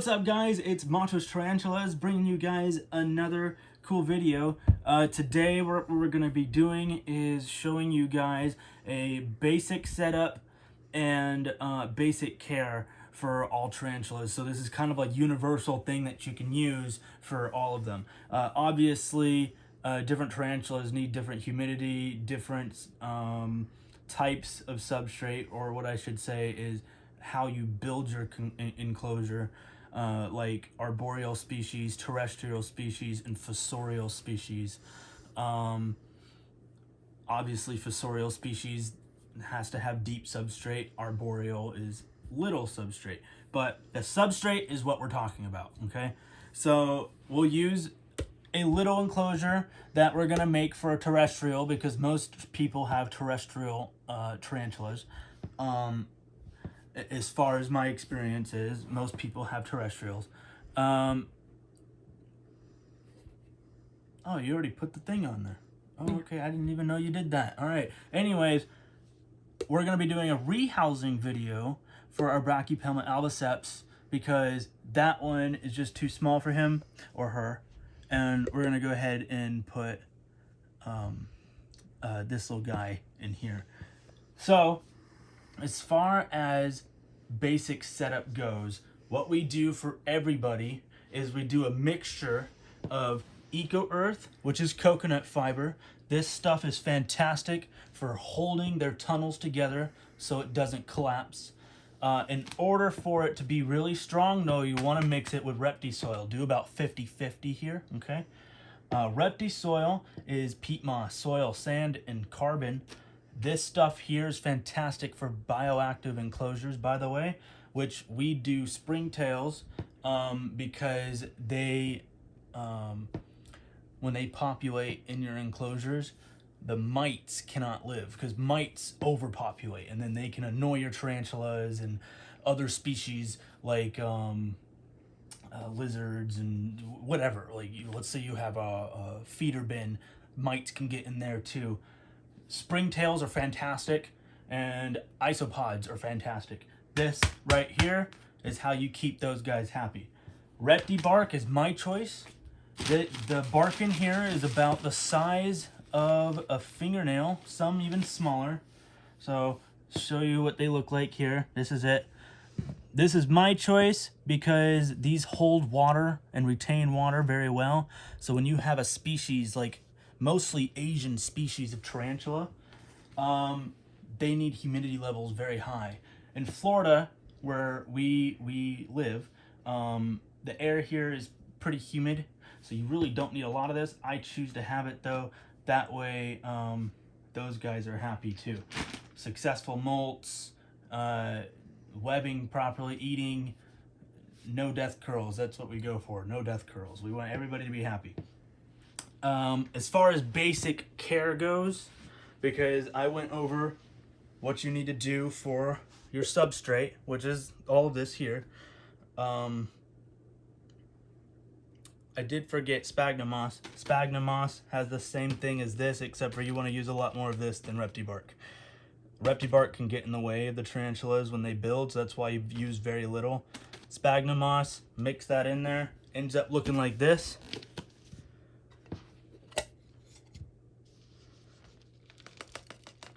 What's up, guys? It's Macho's Tarantulas bringing you guys another cool video. Today what we're going to be doing is showing you guys a basic setup and basic care for all tarantulas. So this is kind of a universal thing that you can use for all of them. Obviously, different tarantulas need different humidity, different types of substrate, or what I should say is how you build your enclosure, like arboreal species, terrestrial species, and fossorial species. Obviously, fossorial species has to have deep substrate. Arboreal is little substrate. But the substrate is what we're talking about, okay? So we'll use a little enclosure that we're going to make for a terrestrial because most people have terrestrial tarantulas. As far as my experience is, most people have terrestrials. Oh, you already put the thing on there. Oh, okay, I didn't even know you did that. All right. Anyways, we're going to be doing a rehousing video for our Brachypelma albiceps because that one is just too small for him or her. And we're going to go ahead and put this little guy in here. So, as far as basic setup goes, what we do for everybody is we do a mixture of Eco Earth, which is coconut fiber. This stuff is fantastic for holding their tunnels together so it doesn't collapse. In order for it to be really strong, though, you want to mix it with Repti soil. Do about 50-50 here, okay? Repti soil is peat moss, soil, sand, and carbon. This stuff here is fantastic for bioactive enclosures, by the way, which we do springtails because they, when they populate in your enclosures, the mites cannot live because mites overpopulate, and then they can annoy your tarantulas and other species like lizards and whatever. Like, let's say you have a feeder bin, mites can get in there too. Springtails are fantastic, and isopods are fantastic. This right here is how you keep those guys happy. Repti bark is my choice. The bark in here is about the size of a fingernail, some even smaller. So, show you what they look like here. This is it. This is my choice because these hold water and retain water very well. So when you have a species like mostly Asian species of tarantula, they need humidity levels very high. In Florida, where we live, the air here is pretty humid, so you really don't need a lot of this. I choose to have it though, that way those guys are happy too. Successful molts, webbing properly, eating, no death curls. That's what we go for, no death curls. We want everybody to be happy. As far as basic care goes, because I went over what you need to do for your substrate, which is all of this here. I did forget sphagnum moss. Sphagnum moss has the same thing as this, except for you want to use a lot more of this than Repti bark. Repti bark can get in the way of the tarantulas when they build, so that's why you use very little. Sphagnum moss, mix that in there, ends up looking like this.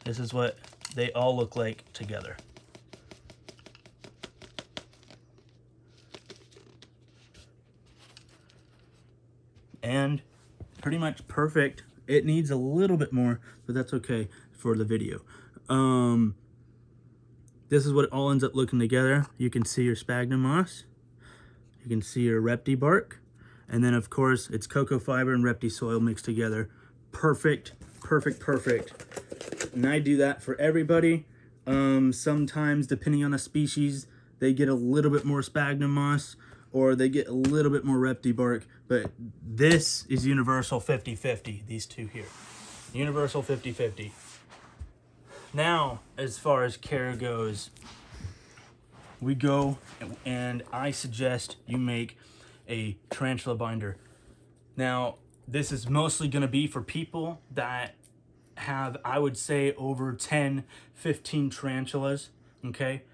This is what they all look like together. And pretty much perfect. It needs a little bit more, but that's okay for the video. This is what it all ends up looking together. You can see your sphagnum moss. You can see your Repti bark. And then, of course, it's cocoa fiber and Repti soil mixed together. Perfect, perfect, perfect. And I do that for everybody. Sometimes, depending on the species, they get a little bit more sphagnum moss or they get a little bit more Repti bark. But this is universal 50-50, these two here. Universal 50-50. Now, as far as care goes, we go and I suggest you make a tarantula binder. Now, this is mostly going to be for people that have, I would say, over 10, 15 tarantulas, okay?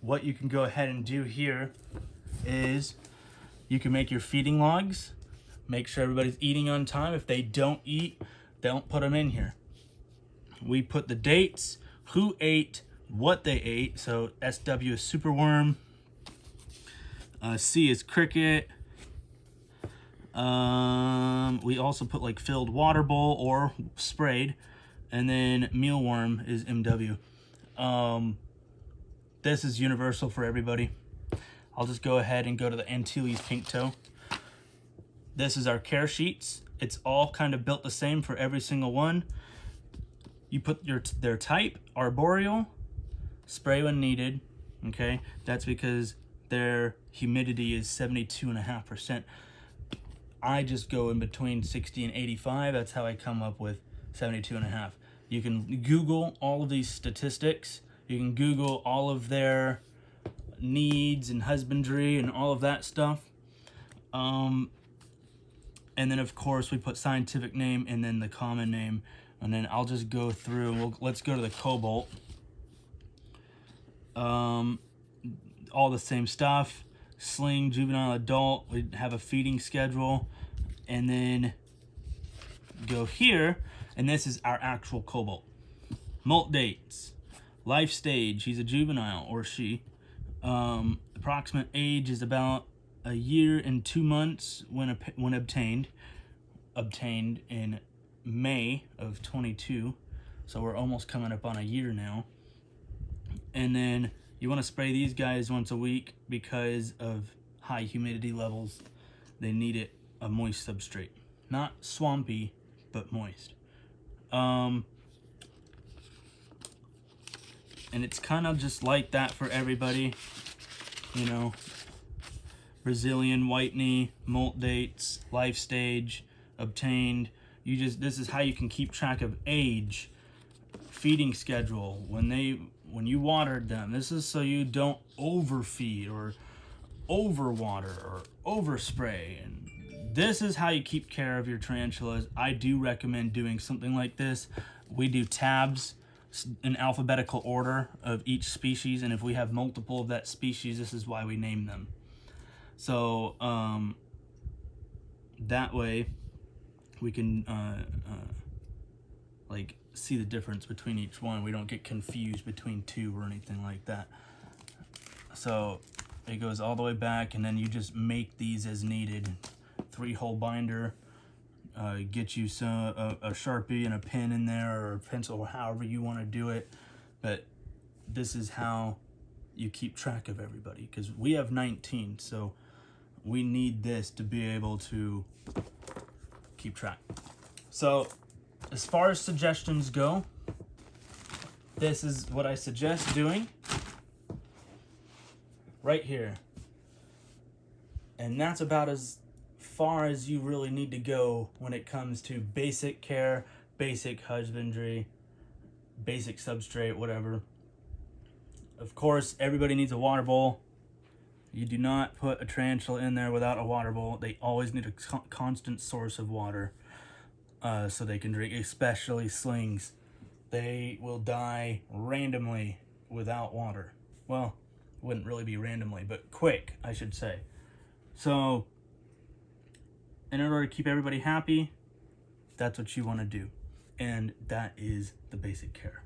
What you can go ahead and do here is you can make your feeding logs. Make sure everybody's eating on time. If they don't eat, don't put them in here. We put the dates, who ate, what they ate. So SW is superworm. C is cricket. We also put like filled water bowl or sprayed. And then mealworm is MW. This is universal for everybody. I'll just go ahead and go to the Antilles pink toe. This is our care sheets. It's all kind of built the same for every single one. You put their type, arboreal, spray when needed, okay? That's because their humidity is 72.5%. I just go in between 60 and 85. That's how I come up with 72.5. You can Google all of these statistics. You can Google all of their needs and husbandry and all of that stuff. And then of course we put scientific name and then the common name. And then I'll just go through. Let's go to the cobalt. All the same stuff. Sling, juvenile, adult. We have a feeding schedule. And then go here. And this is our actual cobalt. Molt dates. Life stage. He's a juvenile or she. Approximate age is about a year and 2 months when obtained in May of 22, so we're almost coming up on a year now. And then you want to spray these guys once a week because of high humidity levels. They need a moist substrate, not swampy but moist. And it's kind of just like that for everybody, you know. Brazilian white knee, molt dates, life stage, obtained. This is how you can keep track of age, feeding schedule, when you watered them. This is so you don't overfeed or overwater or overspray. And this is how you keep care of your tarantulas. I do recommend doing something like this. We do tabs in alphabetical order of each species, and if we have multiple of that species, this is why we name them. So that way we can like see the difference between each one. We don't get confused between two or anything like that. So it goes all the way back, and then you just make these as needed. 3-hole binder. Get you a Sharpie and a pen in there, or a pencil, or however you want to do it. But this is how you keep track of everybody, because we have 19, so we need this to be able to keep track. So as far as suggestions go, this is what I suggest doing right here. And that's about as far as you really need to go when it comes to basic care, basic husbandry, basic substrate, whatever. Of course, everybody needs a water bowl. You do not put a tarantula in there without a water bowl. They always need a constant source of water so they can drink, especially slings. They will die randomly without water. Well, it wouldn't really be randomly, but quick, I should say. So in order to keep everybody happy, that's what you want to do. And that is the basic care.